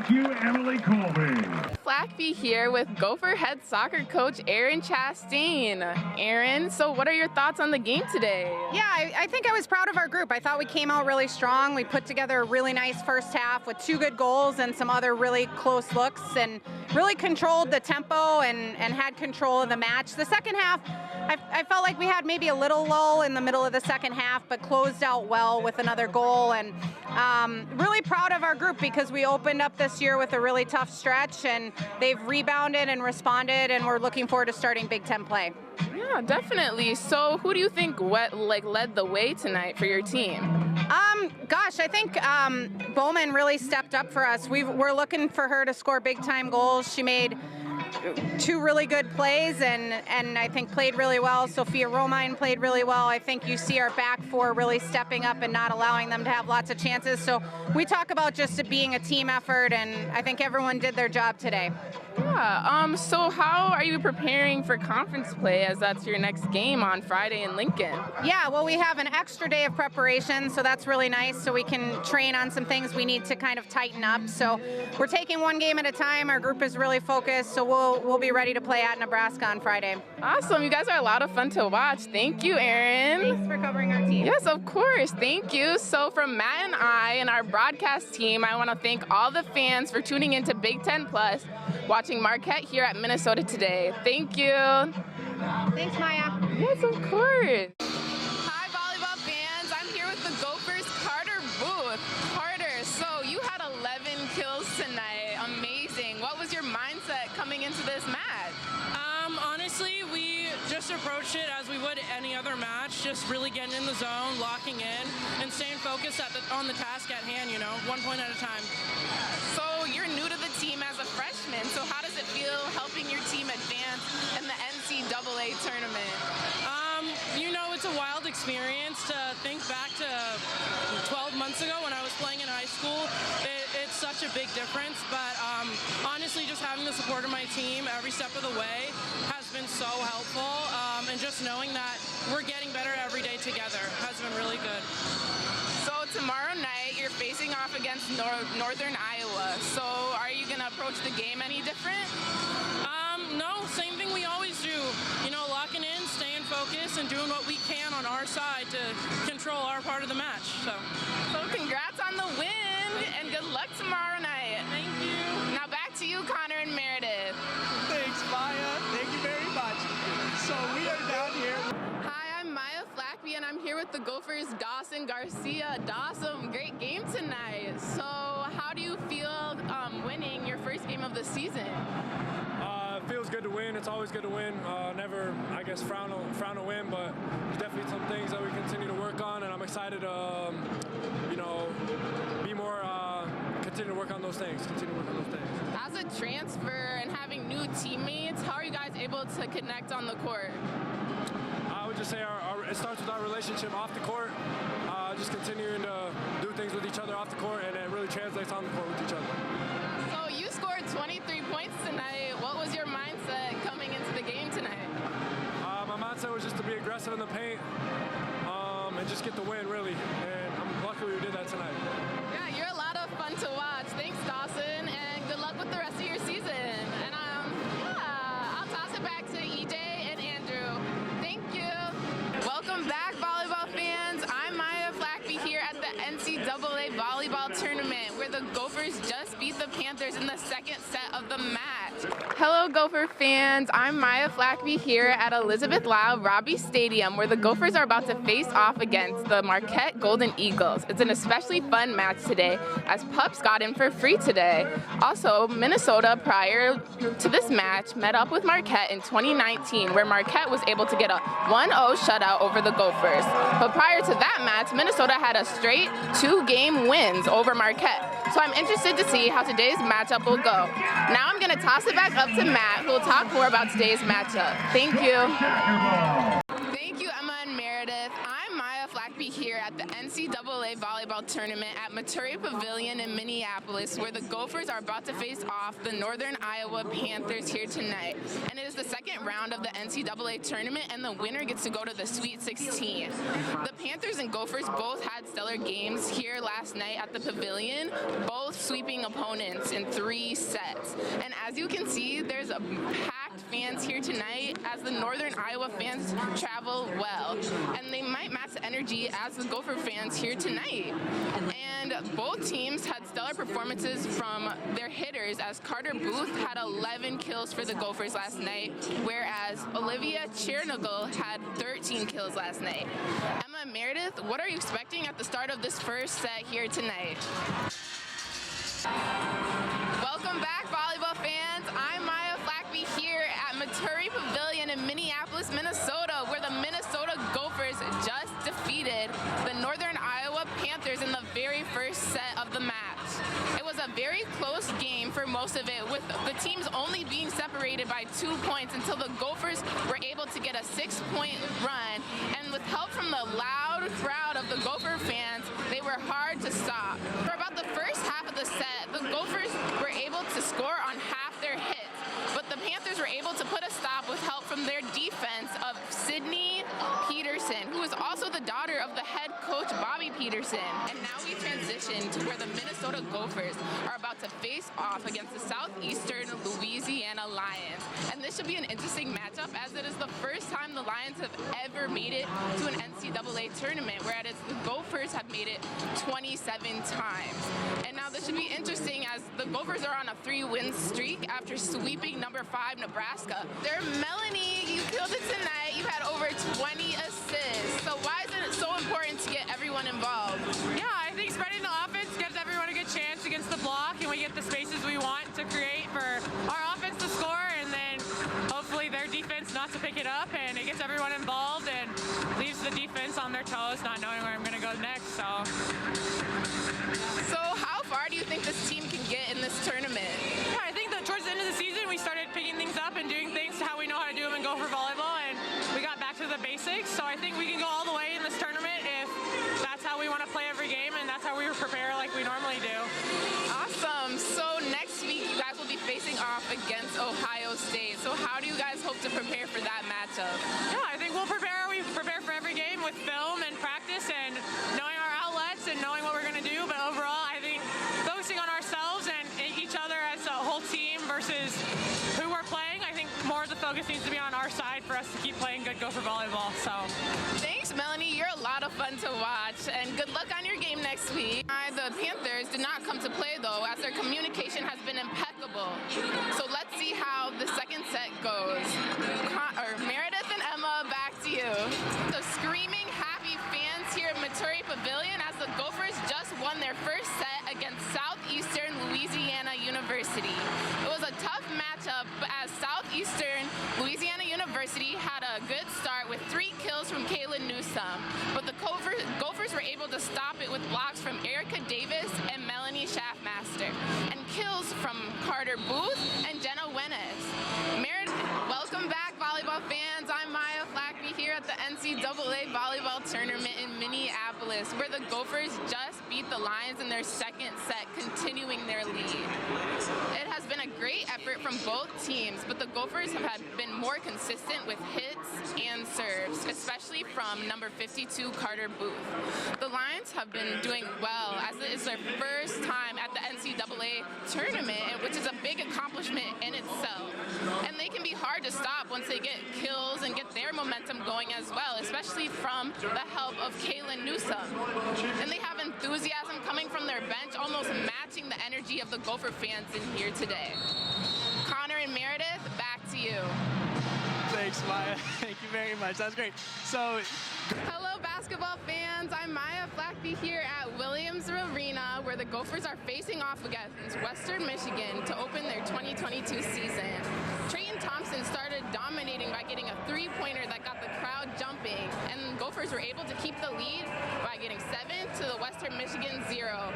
Thank you, Emily Colby. Aflakpi here with Gopher head soccer coach Erin Chastain. Erin, so what are your thoughts on the game today? Yeah, I think I was proud of our group. I thought we came out really strong. We put together a really nice first half with 2 good goals and some other really close looks, and really controlled the tempo and had control of the match. The second half, I felt like we had maybe a little lull in the middle of the second half, but closed out well with another goal. And really proud of our group because we opened up this year with a really tough stretch, and they've rebounded and responded, and we're looking forward to starting Big Ten play. Yeah, definitely. So who do you think led the way tonight for your team? Gosh, I think Bowman really stepped up for us. We're looking for her to score big-time goals. She made 2 really good plays and I think played really well. Sophia Romine played really well. I think you see our back 4 really stepping up and not allowing them to have lots of chances. So we talk about just it being a team effort, and I think everyone did their job today. Yeah, so how are you preparing for conference play, as that's your next game on Friday in Lincoln? Yeah, well, we have an extra day of preparation, so that's really nice, so we can train on some things we need to kind of tighten up. So we're taking 1 game at a time. Our group is really focused, so we'll be ready to play at Nebraska on Friday. Awesome. You guys are a lot of fun to watch. Thank you, Erin. Thanks for covering our team. Yes, of course. Thank you. So from Matt and I and our broadcast team, I want to thank all the fans for tuning into Big Ten Plus, watching Marquette here at Minnesota today. Thank you. Thanks, Maya. Yes, of course. Hi, volleyball fans. I'm here with the Gophers' Carter Booth. Carter, so you had 11 kills tonight. Amazing. What was your mindset coming into this match? Honestly, we just approached it as we would any other match, just really getting in the zone, locking in, and staying focused on the task at hand, 1 point at a time. So you're new to the team as a freshman, so how does it feel helping your team advance in the NCAA tournament? It's a wild experience to think back to 12 months ago when I was playing in high school. It's such a big difference, but honestly, just having the support of my team every step of the way has been so helpful, and just knowing that we're getting better every day together has been really good. So tomorrow night, you're facing off against Northern Iowa. So are you going to approach the game any different? No, same thing we always do. Locking in, staying focused, and doing what we can on our side to control our part of the match. So congrats on the win, and good luck tomorrow night. Thank you. Now back to you, Connor and Meredith. Thanks, Maya. Thank you very much. So we are down here. Hi, I'm Maya Aflakpi, and I'm here with the Gophers' Dawson Garcia. Dawson, great game tonight. So how do you feel winning your first game of the season? It feels good to win. It's always good to win. Never, I guess, frown a win, but there's definitely some things that we continue to work on, and I'm excited to, be more, continue to work on those things. As a transfer and having new teammates, how are you guys able to connect on the court? I would just say it starts with our relationship off the court, just continuing to do things with each other off the court, and it really translates on the court with each other. So you scored 23 points tonight. What was your mindset coming into the game tonight? My mindset was just to be aggressive in the paint and just get the win, really. And I'm lucky we did that tonight. Yeah, you're a lot of fun to watch. Thanks, Dawson, and good luck with the rest of your season. And I'll toss it back to EJ and Andrew. Thank you. Welcome back, volleyball fans. I'm Maya Aflakpi here at the NCAA Volleyball Tournament, where the Gophers just beat the Panthers in the second set of the match. Hello, Gopher fans. I'm Maya Aflakpi here at Elizabeth Lau Robbie Stadium, where the Gophers are about to face off against the Marquette Golden Eagles. It's an especially fun match today, as pups got in for free today. Also, Minnesota, prior to this match, met up with Marquette in 2019, where Marquette was able to get a 1-0 shutout over the Gophers. But prior to that match, Minnesota had a straight 2-game wins over Marquette. So I'm interested to see how today's matchup will go. Now I'm going to toss it back up to Matt, who will talk more about today's matchup. Thank you. Thank you, Emma and Meredith. I'm Maya Aflakpi here at the NCAA Volleyball Tournament at Maturi Pavilion in Minneapolis, where the Gophers are about to face off the Northern Iowa Panthers here tonight. And it is the second round of the NCAA Tournament, and the winner gets to go to the Sweet 16. The Panthers and Gophers both had stellar games here last night at the Pavilion, both sweeping opponents in 3 sets. And as you can see, there's a packed fans here tonight as the Northern Iowa fans travel well. And they might match the energy as the Gopher fans here tonight. And both teams had stellar performances from their hitters, as Carter Booth had 11 kills for the Gophers last night, whereas Olivia Chernogal had 13 kills last night. Emma Meredith, what are you expecting at the start of this first set here tonight? Welcome back, volleyball fans. I'm Aflakpi here at Maturi Pavilion in Minneapolis, Minnesota, where the Minnesota Gophers just defeated the Northern Iowa Panthers in the very first set of the match. It was a very close game for most of it, with the teams only being separated by 2 points until the Gophers were able to get a 6-point run. And with help from the loud crowd of the Gopher fans, they were hard to stop. For about the first half of the set, the Gophers were able to score on half their hits, but the Panthers were able to put a stop with help from their defense of Sydney Peterson, who is also the daughter of the head coach Bobby Peterson. And now we transition to where the Minnesota Gophers are about to face off against the Southeastern Louisiana Lions. And this should be an interesting matchup, as it is the first time the Lions have ever made it to an NCAA tournament, whereas the Gophers have made it 27 times. And now this should be interesting, as the Gophers are on a 3-win streak after sweeping number 5 Nebraska. Melanie, you killed it tonight. You had over 20 assists. So why is it so important to get everyone involved? Yeah, I think spreading the offense gives everyone a good chance against the block, and we get the spaces we want to create for our offense to score, and then hopefully their defense not to pick it up, and it gets everyone involved and leaves the defense on their toes, not knowing where I'm going to go next. So how far do you think this team can get in this tournament? Yeah, I think that towards the end of the season we started picking things up and doing things how we know how to do them in Gopher volleyball, and we got back to the basics. So I think we can go all the way in this tournament if that's how we want to play every game, and that's how we prepare like we normally do. Awesome. So next week you guys will be facing off against Ohio State. So how do you guys hope to prepare for that matchup? Yeah, I think we prepare for every game with film and practice and knowing our outlets and knowing what we're going to do. But overall, I think focusing on ourselves and each other as a whole team versus who we're playing, I think more of the focus needs to be on our side for us to keep playing good Gopher volleyball. So thanks, Melanie. You're a lot of fun to watch, and good luck on your game next week. The Panthers did not come to play, though, as their communication has been impeccable. So let's see how the second set goes. Meredith and Emma, back to you. The screaming, happy fans here at Maturi Pavilion as the Gophers just won their first set against Southeastern Louisiana University. It was a tough matchup, as Southeastern Louisiana University had a good start with 3 kills from Kaylin Newsome, but the Gophers were able to stop it with blocks from Erica Davis and Melanie Schaffmaster, and kills from Carter Booth and Jenna Wenes. Welcome back, volleyball fans. I'm Aflakpi here at the NCAA Volleyball Tournament in Minneapolis, where the Gophers just beat the Lions in their second set, continuing their lead. It has been a great effort from both teams, but the Gophers have been more consistent with hits and serves, especially from number 52, Carter Booth. The Lions have been doing well, as it is their first time at the NCAA tournament, which is a big accomplishment in itself. And they can be hard to stop once they get kills and get their momentum going as well, especially from the help of Kaylin Newsome. And they have enthusiasm coming from their bench, almost matching the energy of the Gopher fans in here today. Connor and Meredith, back to you. Thanks, Maya. Thank you very much. That was great. So, hello, basketball fans. I'm Aflakpi here at Williams Arena, where the Gophers are facing off against Western Michigan to open their 2022 season. Trayton Thompson started dominating by getting a 3-pointer that got the crowd jumping, and Gophers were able to keep the lead by getting 7 to the Western Michigan 0.